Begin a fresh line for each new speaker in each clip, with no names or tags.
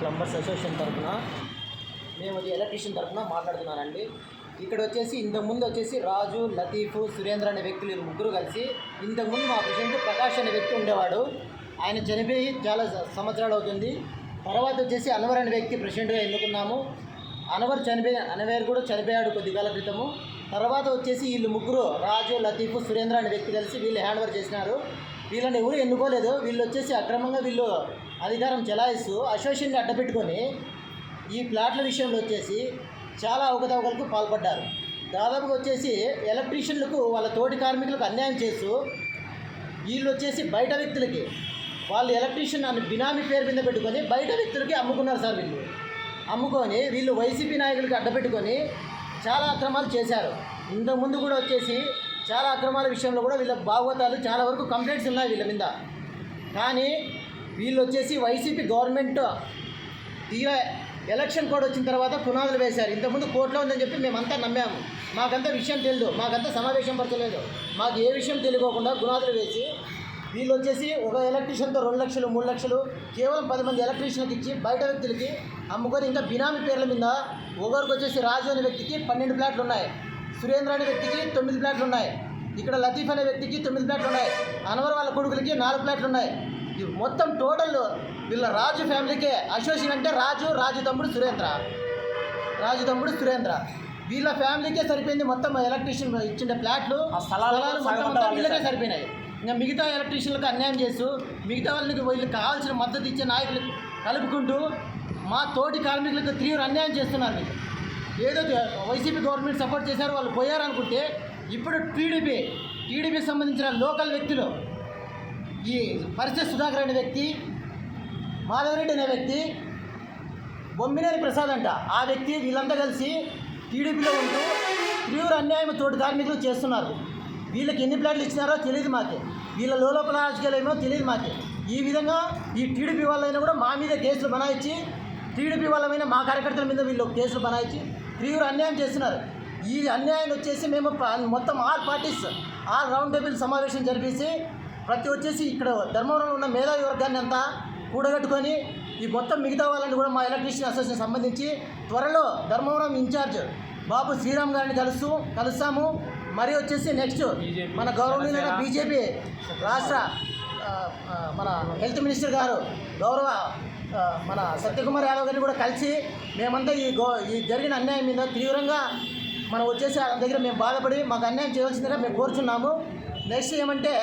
Plumbers association తరఫున మేము electrician తరఫున మాట్లాడుతున్నానండి. ఇక్కడ వచ్చేసి ఇంతకుముందు వచ్చేసి రాజు, లతీఫ్, సురేంద్ర అనే వ్యక్తులు ముగ్గురు కలిసి ఇంతకుముందు మా ప్రెసిడెంట్ ప్రకాష్ అనే వ్యక్తి ఉండేవాడు. ఆయన చనిపోయి చాలా సంవత్సరాలు అవుతుంది. తర్వాత వచ్చేసి అన్వర్ అనే వ్యక్తి ప్రెసిడెంట్గా ఎన్నుకున్నాము. అన్వర్ కూడా చనిపోయాడు కొద్ది కాల క్రితము. తర్వాత వచ్చేసి వీళ్ళు ముగ్గురు రాజు, లతీఫ్, సురేంద్ర అనే వ్యక్తి కలిసి వీళ్ళు హ్యాండ్ ఓవర్ చేసినారు. వీళ్ళని ఎవరు ఎన్నుకోలేదు. వీళ్ళు వచ్చేసి అక్రమంగా వీళ్ళు అధికారం చెలాయిస్తూ అసోసియేషన్ని అడ్డపెట్టుకొని ఈ ప్లాట్ల విషయంలో వచ్చేసి చాలా అవకతవకలకు పాల్పడ్డారు. దాదాపుగా వచ్చేసి ఎలక్ట్రీషియన్లకు వాళ్ళ తోటి కార్మికులకు అన్యాయం చేస్తూ వీళ్ళు వచ్చేసి బయట వ్యక్తులకి వాళ్ళు ఎలక్ట్రీషియన్ అని బినామీ పేరు మీద పెట్టుకొని బయట వ్యక్తులకి అమ్ముకున్నారు సార్. వీళ్ళు అమ్ముకొని వీళ్ళు వైసీపీ నాయకులకి అడ్డపెట్టుకొని చాలా అక్రమాలు చేశారు. ఇంతకుముందు కూడా వచ్చేసి చాలా అక్రమాల విషయంలో కూడా వీళ్ళ భాగవతాలు చాలా వరకు కంప్లైంట్స్ ఉన్నాయి వీళ్ళ మీద. కానీ వీళ్ళు వచ్చేసి వైసీపీ గవర్నమెంట్ తీరా ఎలక్షన్ కోడ్ వచ్చిన తర్వాత పునాదులు వేశారు. ఇంతకుముందు కోర్టులో ఉందని చెప్పి మేమంతా నమ్మాము. మాకంతా విషయం తెలియదు, మాకంతా సమావేశం పరచలేదు. మాకు ఏ విషయం తెలియకోకుండా పునాదులు వేసి వీళ్ళు వచ్చేసి ఒక ఎలక్ట్రీషియన్తో 2 లక్షలు 3 లక్షలు కేవలం 10 మంది ఎలక్ట్రీషియన్కి ఇచ్చి బయట వ్యక్తులకి అమ్ముకొని ఇంకా బినామీ పేర్ల మీద ఒకరికి వచ్చేసి రాజు అనే వ్యక్తికి 12 ప్లాట్లు ఉన్నాయి, సురేంద్ర అనే వ్యక్తికి 9 ప్లాట్లు ఉన్నాయి, ఇక్కడ లతీఫ్ అనే వ్యక్తికి 9 ప్లాట్లు ఉన్నాయి, అన్వర్ వాళ్ళ కొడుకులకి 4 ప్లాట్లు ఉన్నాయి. మొత్తం టోటల్ వీళ్ళ రాజు ఫ్యామిలీకే అసోసియేషన్ అంటే రాజు తమ్ముడు సురేంద్ర వీళ్ళ ఫ్యామిలీకే సరిపోయింది. మొత్తం ఎలక్ట్రీషియన్ ఇచ్చిన ప్లాట్లు స్థలాలు మొత్తం వీళ్ళకే సరిపోయినాయి. ఇంకా మిగతా ఎలక్ట్రీషియన్లకు అన్యాయం చేస్తూ మిగతా వాళ్ళకి వీళ్ళకి కావాల్సిన మద్దతు ఇచ్చే నాయకులకు కలుపుకుంటూ మా తోటి కార్మికులకు తీవ్ర అన్యాయం చేస్తున్నారు. మీకు ఏదో వైసీపీ గవర్నమెంట్ సపోర్ట్ చేశారు, వాళ్ళు పోయారనుకుంటే ఇప్పుడు టీడీపీకి సంబంధించిన లోకల్ వ్యక్తులు ఈ పరిస్థితి సుధాకర్ అనే వ్యక్తి, మాధవరెడ్డి అనే వ్యక్తి, బొమ్మినేని ప్రసాద్ అంట ఆ వ్యక్తి వీళ్ళంతా కలిసి టీడీపీలో ఉంటూ తీవ్ర అన్యాయం తోటి కార్మికులు చేస్తున్నారు. వీళ్ళకి ఎన్ని ప్లాట్లు ఇచ్చినారో తెలియదు మాకే, వీళ్ళ లోపల రాజకీయాలు ఏమో తెలియదు మాకే. ఈ విధంగా ఈ టీడీపీ వాళ్ళైనా కూడా మా మీద కేసులు బనాయించి టీడీపీ వాళ్ళమైన మా కార్యకర్తల మీద వీళ్ళు కేసులు బనాయించి తీవ్ర అన్యాయం చేస్తున్నారు. ఈ అన్యాయం వచ్చేసి మేము మొత్తం ఆల్ రౌండ్ టేబుల్ సమావేశం జరిపేసి వచ్చేసి ఇక్కడ ధర్మవరంలో ఉన్న మేధావి వర్గాన్ని అంతా కూడగట్టుకొని ఈ మొత్తం మిగతా వాళ్ళని కూడా మా ఎలక్ట్రీషియన్ అసోసియేషన్ సంబంధించి త్వరలో ధర్మవరం ఇన్ఛార్జ్ బాబు శ్రీరామ్ గారిని కలుస్తాము. మరి వచ్చేసి నెక్స్ట్ మన గౌరవనీయులైన బీజేపీ రాష్ట్ర మన హెల్త్ మినిస్టర్ గారు గౌరవ మన సత్యకుమార్ యాదవ్ గారిని కూడా కలిసి మేమంతా ఈ జరిగిన అన్యాయం మీద తీవ్రంగా మనం వచ్చేసి ఆ దగ్గర మేము బాధపడి మాకు అన్యాయం చేయవలసిందిగా మేము కోరుచున్నాము. నెక్స్ట్ ఏమంటే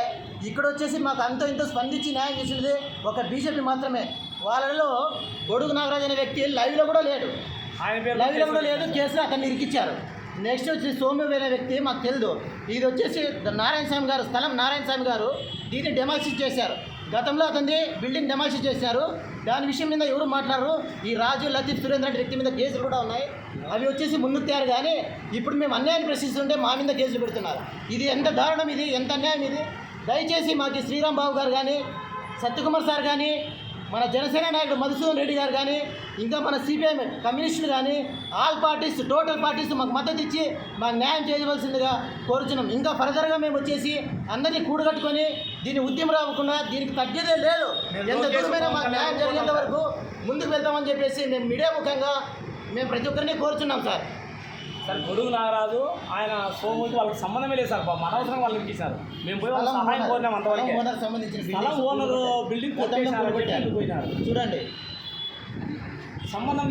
ఇక్కడ వచ్చేసి మాకు ఇంతో స్పందించి న్యాయం చేసినది ఒక బీజేపీ మాత్రమే. వాళ్ళలో గొడుగు నాగరాజు అనే వ్యక్తి లైవ్లో కూడా లేడు, కేసులో అతన్ని ఇరికిచ్చారు. నెక్స్ట్ వచ్చి సోమ్య అనే వ్యక్తి మాకు తెలియదు. ఇది వచ్చేసి నారాయణస్వామి గారు స్థలం, నారాయణస్వామి గారు దీన్ని డెమాలిష్ చేశారు. గతంలో అతన్ని బిల్డింగ్ డెమాలిష్ చేశారు. దాని విషయం మీద ఎవరు మాట్లాడరు. ఈ రాజు, లతీఫ్, సురేంద్ర అనే వ్యక్తి మీద కేసులు కూడా ఉన్నాయి. అవి వచ్చేసి మున్నుత్తారు. కానీ ఇప్పుడు మేము అన్యాయాన్ని ప్రశ్నిస్తుంటే మా మీద కేసులు పెడుతున్నారు. ఇది ఎంత దారుణం, ఇది ఎంత అన్యాయం ఇది. దయచేసి మాకు శ్రీరామ్ బాబు గారు కానీ, సత్యకుమార్ సార్ కానీ, మన జనసేన నాయకుడు మధుసూదన్ రెడ్డి గారు కానీ, ఇంకా మన సిపిఎం కమ్యూనిస్టులు కానీ, ఆల్ పార్టీస్ టోటల్ పార్టీస్ మాకు మద్దతు ఇచ్చి మాకు న్యాయం చేయవలసిందిగా కోరుచున్నాం. ఇంకా ఫర్దర్గా మేము వచ్చేసి అందరినీ కూడగట్టుకొని దీన్ని ఉద్యమం రాకుండా దీనికి తగ్గేదే లేదు. ఎంత దూరమైనా మాకు న్యాయం జరిగేంత వరకు ముందుకు వెళ్తామని చెప్పేసి మేము మీడియా ముఖంగా మేము ప్రతి ఒక్కరిని కోరుచున్నాం సార్.
గొడుగు నాగరాజు ఆయన సోములకి వాళ్ళకి సంబంధమే లేదు సార్. అనవసరం వాళ్ళు ఇచ్చేసారు. మేము పోయి వాళ్ళ సహాయం కోరినాం. అంతవరకు సంబంధించిన బిల్డింగ్ పోయినారు చూడండి, సంబంధం